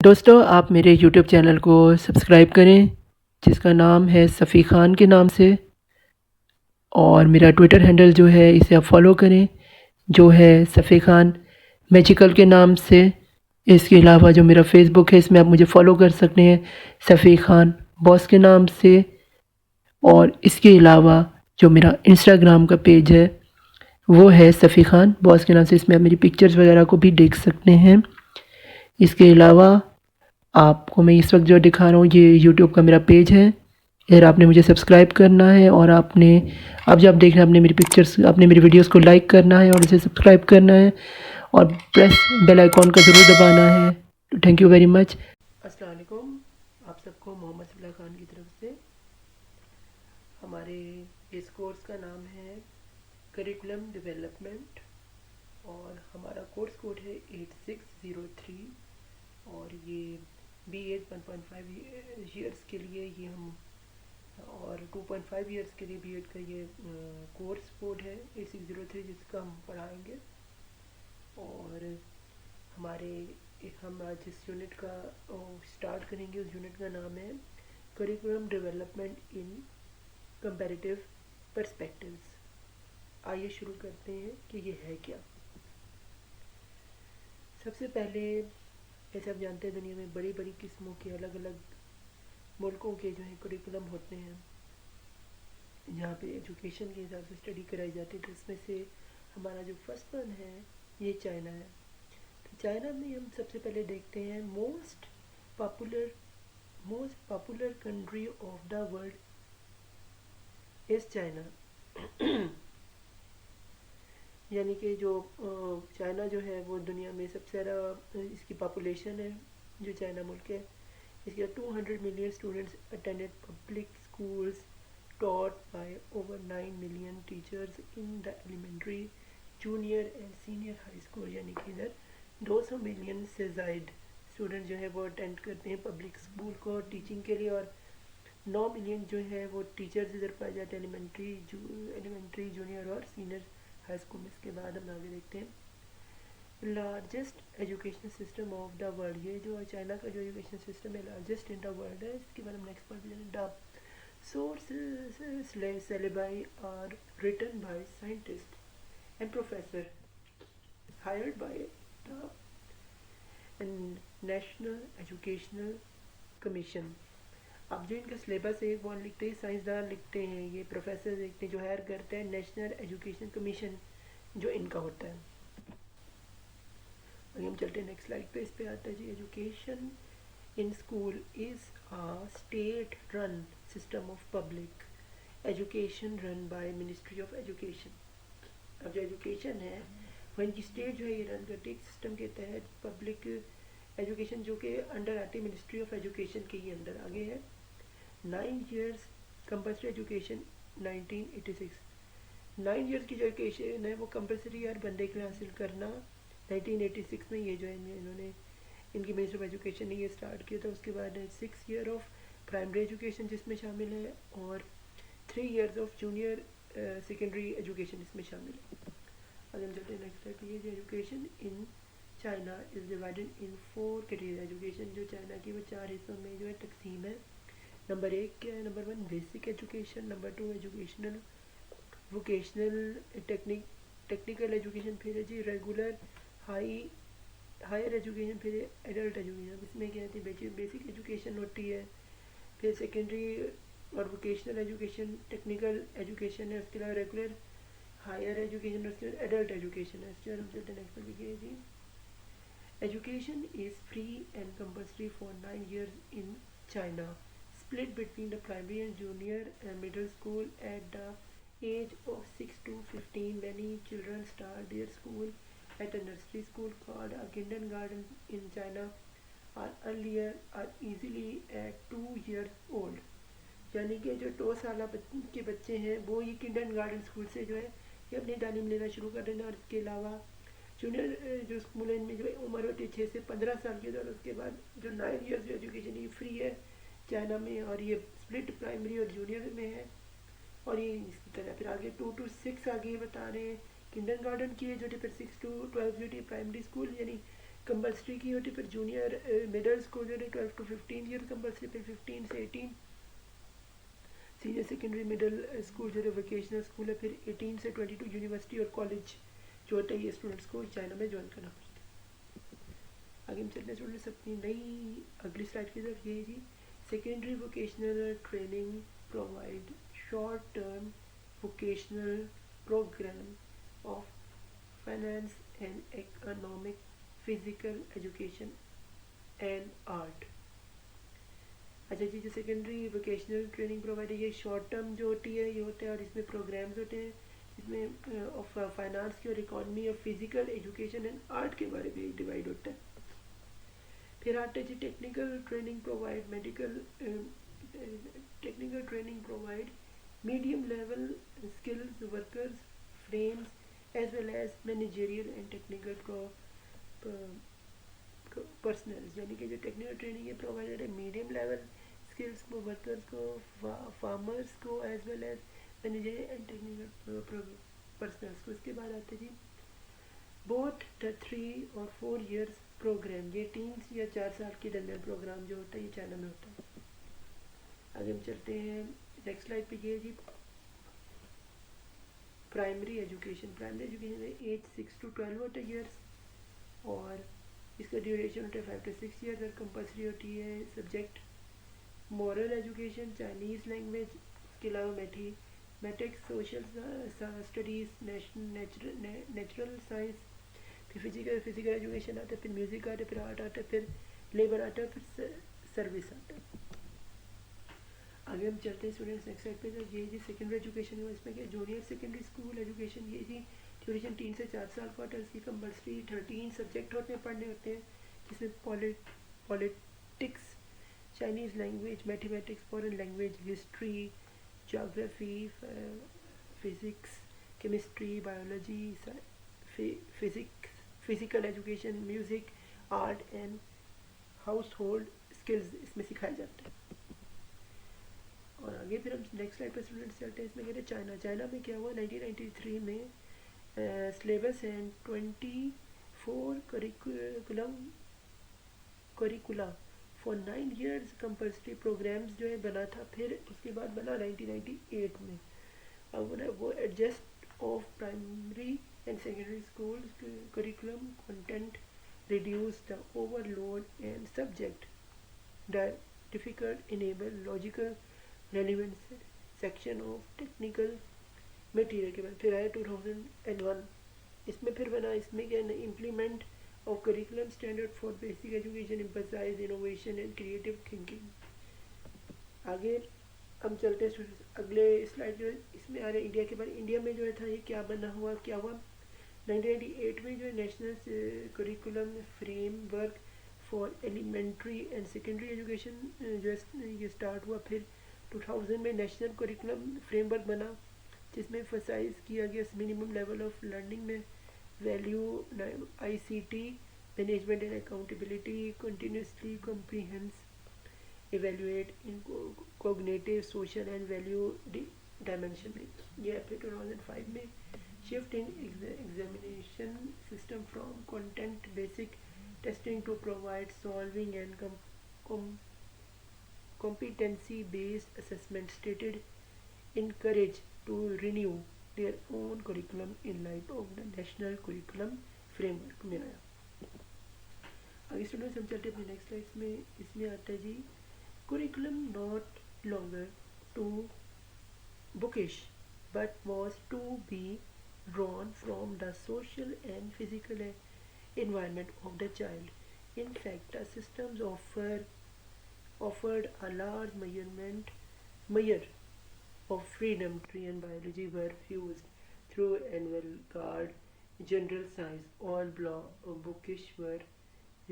दोस्तों आप मेरे यूट्यूब चैनल को सब्सक्राइब करें जिसका नाम है सफ़ी ख़ान के नाम से, और मेरा ट्विटर हैंडल जो है इसे आप फॉलो करें जो है सफ़ी ख़ान मैजिकल के नाम से। इसके अलावा जो मेरा फेसबुक है इसमें आप मुझे फ़ॉलो कर सकते हैं सफ़ी ख़ान बॉस के नाम से। और इसके अलावा जो मेरा इंस्टाग्राम का पेज है वो है सफ़ी ख़ान बॉस के नाम से, इसमें आप मेरी पिक्चर्स वगैरह को भी देख सकते हैं। इसके अलावा आपको मैं इस वक्त जो दिखा रहा हूँ ये यूट्यूब का मेरा पेज है। अगर आपने मुझे सब्सक्राइब करना है और आपने अब जब आप देख रहे हैं आपने मेरी पिक्चर्स आपने मेरी वीडियोस को लाइक करना है और इसे सब्सक्राइब करना है और प्रेस बेल आइकॉन का ज़रूर दबाना है। तो थैंक यू वेरी मच। अस्सलाम वालेकुम, आप सबको मोहम्मद सफ़ी ख़ान की तरफ से। हमारे इस कोर्स का नाम है करिकुलम डेवलपमेंट और हमारा कोर्स कोड है 8603 और ये B.Ed 1.5 ईयर्स के लिए ये हम और 2.5 ईयर्स के लिए B.Ed का ये कोर्स कोड है 8603 जिसका हम पढ़ाएंगे। और हमारे हम आज जिस यूनिट का स्टार्ट करेंगे उस यूनिट का नाम है curriculum development in comparative perspectives. आइए शुरू करते हैं कि ये है क्या। सबसे पहले जैसे आप जानते हैं दुनिया में बड़ी बड़ी किस्मों के अलग अलग मुल्कों के जो है करिकुलम होते हैं जहाँ पे एजुकेशन के हिसाब से स्टडी कराई जाती है। तो इसमें से हमारा जो फर्स्ट वन है ये चाइना है। तो चाइना में हम सबसे पहले देखते हैं most popular country of the world is China. यानी कि जो चाइना जो है वो दुनिया में सबसे ज़्यादा इसकी पॉपुलेशन है जो चाइना मुल्क है। इसके 200 million students attended public schools taught by over 9 million teachers in the elementary, junior and senior high school। यानी कि इधर 200 मिलियन से ज़ायद स्टूडेंट जो है वो अटेंड करते हैं पब्लिक स्कूल को टीचिंग के लिए, और 9 मिलियन जो है वो टीचर्स इधर पाए जाते हैं एलिमेंट्री जूनियर और सीनियर हाई स्कूल में। इसके बाद हम आगे देखते हैं largest education system of the world. ये जो चाइना का जो एजुकेशन सिस्टम है लार्जेस्ट इन द वर्ल्ड है। इसके बाद हम next point the sources syllabi are written by scientists and professors hired by the National Educational Commission। अब जो इनका सिलेबस है वो लिखते हैं साइंसदान लिखते हैं, ये प्रोफेसर लिखते हैं जो हायर करते हैं नेशनल एजुकेशन कमीशन जो इनका होता है। आगे हम चलते हैं नेक्स्ट स्लाइड पे। इस पे आता है जी education in school is a state run system of public education run by Ministry of Education। अब जो एजुकेशन है वो इनकी स्टेट जो है ये रन करती है सिस्टम के तहत पब्लिक एजुकेशन जो कि अंडर आती है मिनिस्ट्री ऑफ एजुकेशन के ही अंदर। आगे है 9 years कंपल्सरी एजुकेशन 1986। 9 years की जो एजुकेशन है वो कंपल्सरी हर बंदे के लिए हासिल करना 1986 में ये जो है इन्होंने इनकी मिनिस्ट्री ऑफ एजुकेशन ने ये स्टार्ट किया था। उसके बाद 6 year ऑफ प्राइमरी एजुकेशन जिसमें शामिल है और 3 years of junior secondary education इसमें शामिल है। अगर हम चलते हैं नेक्स्ट स्लाइड। ये जो education in China is divided in 4 category. Education जो चाइना की वो 4 हिस्सों में जो है तकसीम है। नंबर 1 क्या है? Number 1 basic education, number 2 educational vocational technical education, फिर है जी रेगुलर हायर एजुकेशन, फिर एडल्ट एजुकेशन। इसमें क्या होती है बेसिक एजुकेशन होती है, फिर सेकेंडरी और वोकेशनल एजुकेशन, टेक्निकल एजुकेशन है, उसके अलावा रेगुलर हायर एजुकेशन, उसके बाद एडल्ट एजुकेशन है। इसके बाद हम चलते हैं नेक्स्ट पर लिखिए जी education is free and compulsory for 9 years in China, split between the primary and junior and middle school at the age of 6 to 15. Many children start their school at a nursery school called a kindergarten in China or earlier are easily at 2 years old। यानी कि जो 2 साल के बच्चे हैं वो ये kindergarten school से जो है ये अपनी तालीम लेना शुरू कर देना। और इसके अलावा जूनियर जो स्कूल है इनमें जो उम्र होती है 6 से 15 साल की। और उसके बाद जो 9 years जो एजुकेशन ये फ्री है चाइना में, और ये स्प्लिट प्राइमरी और जूनियर में है। और ये इसकी तरह फिर आगे 2 to 6 आगे बता रहे हैं किंडरगार्टन की एज होती है, फिर 6 to 12 जो प्राइमरी स्कूल यानी कंपल्सरी की होती है, फिर जूनियर मिडिल स्कूल जो है 12 to 15 ईयर कंपल्सरी, फिर 15 से 18 सीनियर सेकेंडरी मिडिल स्कूल जो है वोकेशनल स्कूल है, फिर 18 से 22 यूनिवर्सिटी और कॉलेज जो होता है ये स्टूडेंट्स को चाइना में ज्वाइन करना पड़ता है। आगे हम चलते हैं स्टूडेंट्स अपनी नई अगली स्लाइड की तरफ। ये जी secondary vocational training provide short term vocational program of finance and economic, physical education and art। अच्छा जी, जो सेकेंडरी वोकेशनल ट्रेनिंग प्रोवाइड है ये शॉर्ट टर्म जो होती है ये होता है, और इसमें प्रोग्राम्स होते हैं इसमें ऑफ फाइनेंस की और इकोनॉमी और फिजिकल एजुकेशन एंड आर्ट के बारे में डिवाइड होता है। फिर आता है जी technical training provide medical technical training provide medium level skills workers frames as well as managerial and technical personnels, यानी कि जो टेक्निकल ट्रेनिंग है प्रोवाइडेड है मीडियम लेवल स्किल्स को, वर्कर्स को, फार्मर्स को as well as managerial and technical personnels को। इसके बाद आते जी बोथ द 3 और 4 years प्रोग्राम, ये 3 या 4 साल के दरमियान प्रोग्राम जो होता है ये चाइना में होता है। आगे हम चलते हैं नेक्स्ट स्लाइड पे। ये जी प्राइमरी एजुकेशन, प्राइमरी एजुकेशन में एज 6 to 12 होता है ईयर्स, और इसका ड्यूरेशन होता है 5 to 6 ईयर्स, और कंपल्सरी होती है subject moral education, Chinese language, इसके अलावा mathematics, social studies, natural science, फिर फिजिकल एजुकेशन आता है, फिर म्यूज़िक आता है, फिर आर्ट आता है, फिर लेबर आता है, फिर सर्विस आता है। आगे हम चलते हैं स्टूडेंट्स नेक्स्ट साइड पे। तो ये जी सेकेंडरी एजुकेशन है, इसमें क्या जूनियर सेकेंडरी स्कूल एजुकेशन, ये जी ड्यूरेशन 3 से 4 साल का होता है। इसकी कंपल्सरी 13 सब्जेक्ट होते हैं, पढ़ने होते हैं, जिसमें politics, Chinese language, mathematics, foreign language, history, geography, physics, chemistry, biology, physical education, music, art and house hold skills इसमें सिखाए जाते हैं। और आगे फिर हम नेक्स्ट स्लाइड पर स्टूडेंट्स चलते हैं। इसमें कहते हैं चाइना, चाइना में क्या हुआ 1993 में syllabus and 24 curricula for 9 years compulsory programmes जो है बना था। फिर उसके बाद बना 1998 में, अब बना वो adjust of primary and secondary school curriculum content, reduce the overload and subject difficult, enable logical relevant section of technical material के बाद फिर आया 2001। इसमें फिर बना, इसमें क्या है implement of curriculum standard for basic education, emphasise innovation and creative thinking. आगे हम चलते हैं अगले स्लाइड जो है इसमें आ रहे हैं इंडिया के बारे। इंडिया में जो है था ये क्या बना हुआ, क्या हुआ 1998 में जो है national curriculum framework for elementary and secondary education जो है ये स्टार्ट हुआ। फिर 2000 में नेशनल करिकुलम फ्रेमवर्क बना, जिसमें एम्फसाइज किया गया मिनिमम लेवल ऑफ लर्निंग में value ICT management and accountability, continuously comprehensive evaluate in cognitive, social and value dimension में। ये फिर 2005 में shift in examination system from content basic testing to provide solving and competency based assessment stated encourage to renew their own curriculum in light of the national curriculum framework में आया। आगे students हम चलते अपने नेक्स्ट स्लाइड्स में। इसमें आता है जी curriculum not longer too bookish but was to be drawn from the social and physical environment of the child. In fact, the systems offered a large measure of freedom. Tree and biology were fused through annual guard, general science, all bookish were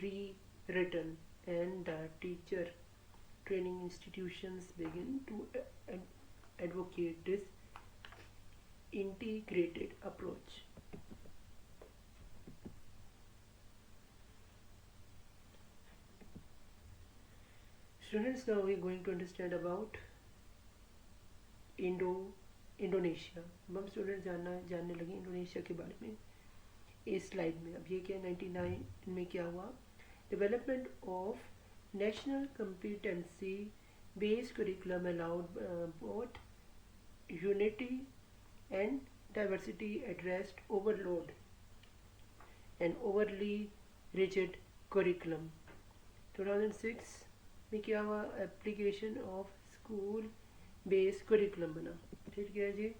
rewritten, and the teacher training institutions begin to advocate this integrated approach. Students, now we are going to understand about Indonesia. हम student जानने लगे Indonesia के बारे में। इस slide में। अब ये क्या 99 में क्या हुआ, development of national competency based curriculum allowed both unity and diversity addressed overload and overly rigid curriculum. 2006 में क्या हुआ, application of school based curriculum बना। फिर क्या है जी,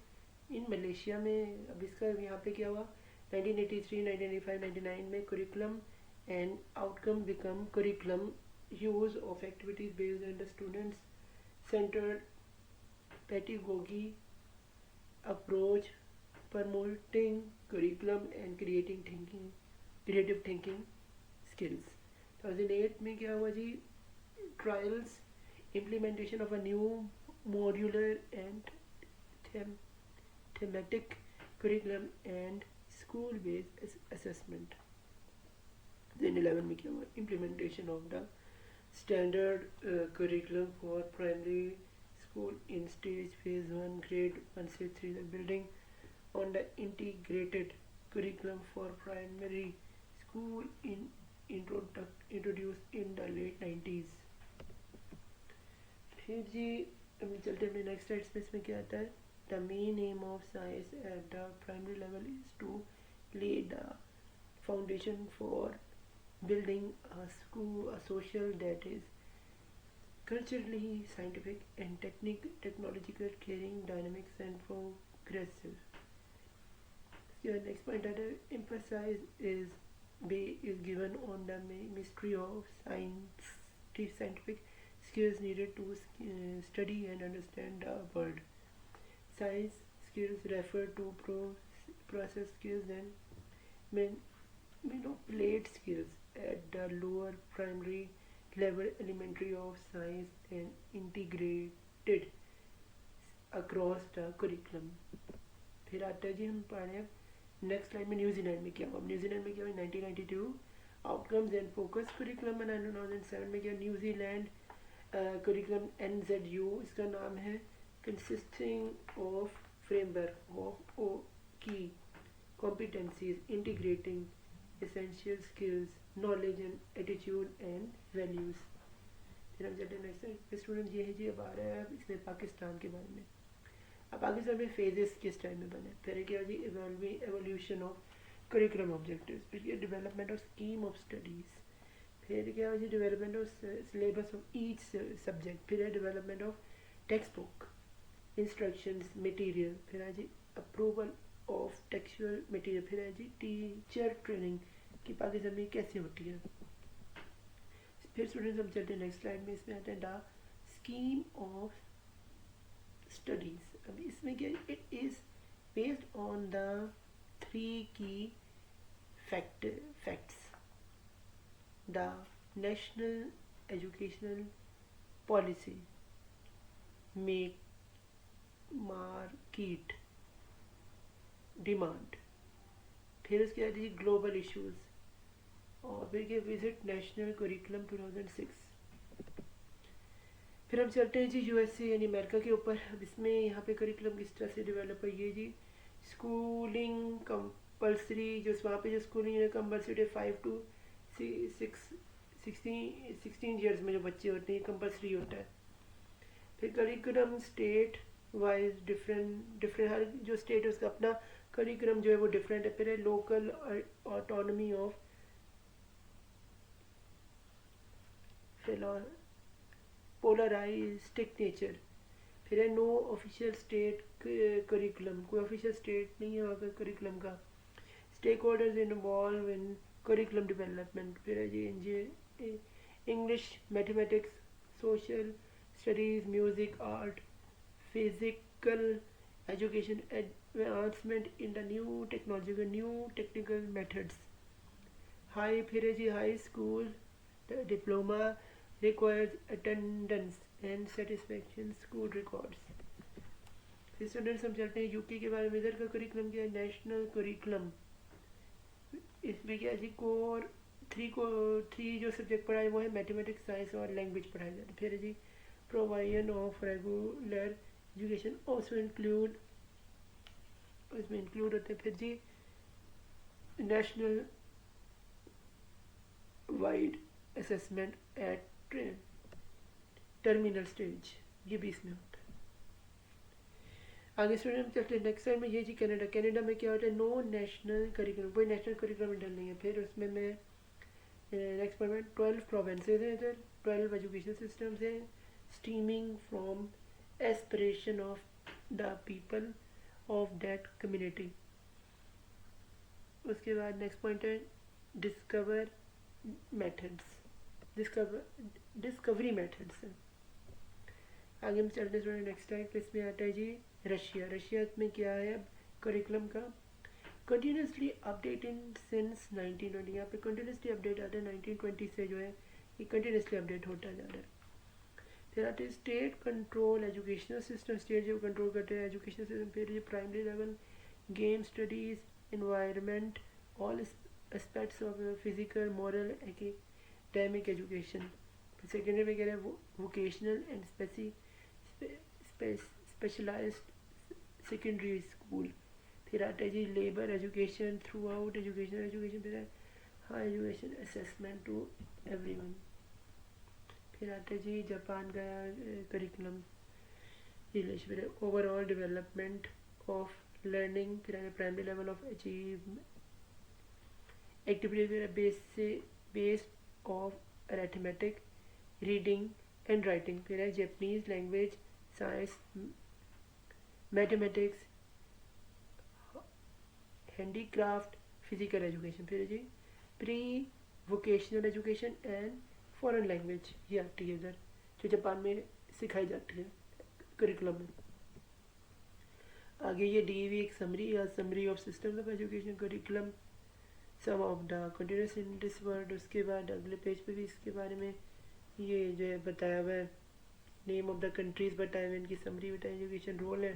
इन मलेशिया में, अब इसका यहाँ पे क्या हुआ, 1983, 1985, 1999 में curriculum and outcome become curriculum use of activities based on the students centred pedagogy approach promoting curriculum and creative thinking skills। 2008 में क्या हुआ जी, trials implementation of a new modular and thematic curriculum and school based assessment। 2011 में क्या हुआ, implementation of the standard curriculum for primary school in stage phase 1 grade 1 से 3 तक, building on the integrated curriculum for primary school introduced in the late 90s। फिर जी हम चलते अपने next slide में, इसमें क्या आता है, the main aim of science at the primary level is to lay the foundation for building a social that is culturally scientific and technological, caring, dynamics and progressive। Your next point that emphasize is given on the mystery of scientific skills needed to study and understand the world। Science skills refer to process skills and manipulate skills at the lower primary level, elementary of science and integrated across the curriculum। फिर आता है जी, हम पढ़ रहे हैं next slide में New Zealand में क्या हुआ। न्यूजीलैंड में क्या हुआ, 1992 आउटकम्स एंड फोकस करिकुलम बना। 2007 में क्या, न्यूजीलैंड करिकुलम NZU इसका नाम है, कंसिस्टिंग ऑफ फ्रेमवर्क ऑफ की competencies integrating essential skills, knowledge and attitude and values। फिर हम चलते हैं नेक्स्ट स्टूडेंट, ये है जी, अब आ रहा है इसमें पाकिस्तान के बारे में। अब पाकिस्तान में फेजेस किस टाइम में बने, फिर क्या जी, एवोल्यूशन ऑफ करिकुलम ऑब्जेक्टिव्स, फिर क्या development of scheme of studies, फिर क्या जी development of syllabus of each subject, फिर है development of textbook instructions material, फिर है जी अप्रूवल ऑफ टेक्सचुअल मटेरियल, फिर है जी टीचर ट्रेनिंग कि पाकिस्तान में कैसे होती है। फिर स्टूडेंट्स हम चलते हैं नेक्स्ट स्लाइड में, इसमें आते हैं द स्कीम ऑफ स्टडीज़। अब इसमें क्या, it is based on the 3 की facts, the national educational policy, make market demand, फिर उसके बाद ये ग्लोबल इश्यूज़, और फिर क्या विजिट नेशनल करिकुलम 2006। फिर हम चलते हैं जी USA यानी अमेरिका के ऊपर। अब इसमें यहाँ पे करिकुलम किस तरह से डेवलप है, ये जी स्कूलिंग कंपल्सरी, जो वहाँ पे जो स्कूलिंग है कंपल्सरी 5 to 16 ईयर्स में जो बच्चे होते हैं कंपल्सरी होता है। फिर करिकुलम स्टेट वाइज डिफरेंट हर जो स्टेट है उसका अपना करिकुलम जो है वो डिफरेंट है। फिर है local autonomy of polarised nature, फिर है नो ऑफिशियल स्टेट करिकुलम, कोई ऑफिशियल स्टेट नहीं है वहाँ का करिकुलम का। Stakeholders involve in curriculum development, फिर है जी English, mathematics, social studies, music, art, physical education, advancement in the new technology, new technical methods. High, फिर है जी high school diploma requires attendance and satisfaction school records। फिर students हम चलते हैं यूके के बारे में। इधर का करिकुलम क्या है, नेशनल करिकुलम। इसमें क्या है जी कोर थ्री जो सब्जेक्ट पढ़ाए वो है मैथमेटिक्स, साइंस और लैंग्वेज पढ़ाए जाते हैं। फिर है जी provision of regular education also include, इसमें इंक्लूड होते हैं। फिर जी national wide assessment at terminal stage, ये भी इसमें होता है। आगे स्टूडेंट चलते हैं नेक्स्ट टाइम में, ये जी कनाडा। कनाडा में क्या होता है, नो नेशनल करिकुलम, कोई नेशनल करिकुलम इंटर नहीं है। फिर उसमें मैं नेक्स्ट पॉइंट में 12 प्रोवेंसेज हैं इधर, 12 एजुकेशन सिस्टम्स हैं, steaming from aspiration of the people of that community. उसके बाद नेक्स्ट पॉइंट है डिस्कवर मेथड्स, डिस्कवरी मेथड्स हैं। आगे हम चलते हैं नेक्स्ट टाइप, इसमें आता है जी रशिया। रशिया में क्या है अब करिकुलम का, कंटिन्यूसली अपडेटिंग सिंस 1920, यहाँ पे कंटिन्यूसली अपडेट आता है 1920 से जो है ये कंटिन्यूसली अपडेट होता जा रहा है। फिर आते हैं state control educational system, state जो कंट्रोल करते हैं एजुकेशनल सिस्टम। फिर ये primary level game studies, environment, all aspects of physical, moral, academic education. Secondary में कह रहे हैं vocational and specialised secondary school. फिर आता है जी labour education, throughout education, education फिर है high education assessment to everyone. फिर आता है जी जापान का करिकुलम इंग्लिश, फिर ओवरऑल डेवलपमेंट ऑफ लर्निंग। फिर है primary level of achieve activity, फिर based of arithmetic, reading and writing. फिर है Japanese language, science, mathematics, handicraft, physical education. फिर जी pre vocational education and foreign language, ये आती है इधर जो जापान में सिखाई जाती है करिकुलम में। आगे ये डी वी एक समरी या summary of system of education curriculum, some of the continuous in this word. उसके बाद अगले पेज पे भी इसके बारे में ये जो है बताया हुआ है, नेम ऑफ द कंट्रीज़ बताए हुए, इनकी समरी बताई, एजुकेशन रोल है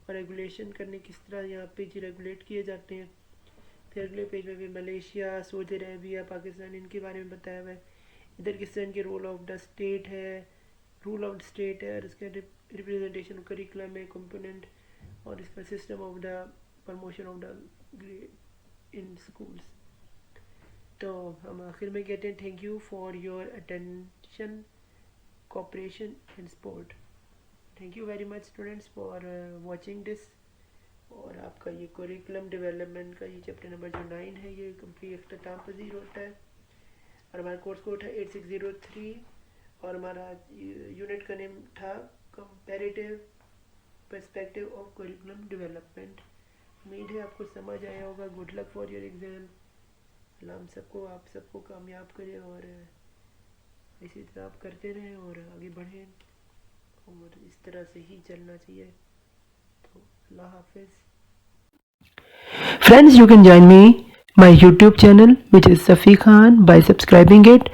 और रेगुलेशन करने किस तरह यहाँ पे जी रेगुलेट किए जाते हैं। फिर अगले पेज में भी मलेशिया, सऊदी अरेबिया, पाकिस्तान, इनके बारे में बताया हुआ है। इधर किस तरह के रोल ऑफ द स्टेट है, रूल ऑफ द स्टेट है, और इसका रिप्रेजेंटेशन करिकुलम है, कंपोनेंट, और इसका system of the promotion of the grade in schools. तो हम आखिर में कहते हैं thank you for your attention, cooperation and support. Thank you very much students for watching this। और आपका ये करिकुलम डेवलपमेंट का ये चैप्टर नंबर जो 9 है ये कंप्लीट अख्ताम पजीर होता है, और हमारा कोर्स कोड है 8603, और हमारा यूनिट का नेम था comparative perspective of curriculum development. उम्मीद है आपको समझ आया होगा। Good luck for your exam. अल्लाह हम सबको आप सबको कामयाब करे और इसी तरह आप करते रहें और आगे बढ़ें, और इस तरह से ही चलना चाहिए। तो अल्लाह हाफिज़। Friends, you can join me my YouTube channel which is Safi Khan by subscribing it,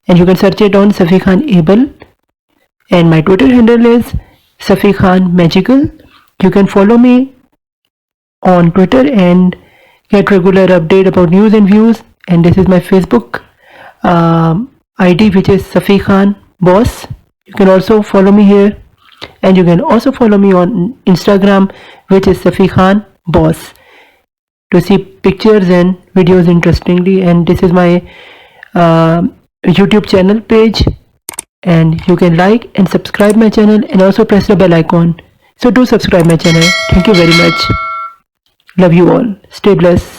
and you can search it on Safi Khan Able, and my Twitter handle is Safi Khan Magical. You can follow me on Twitter and get regular update about news and views, and this is my Facebook ID which is Safi Khan Boss. You can also follow me here, and you can also follow me on Instagram which is Safi Khan Boss to see pictures and videos interestingly. And this is my YouTube channel page, and you can like and subscribe my channel and also press the bell icon. So do subscribe my channel. Thank you very much. Love you all. Stay blessed.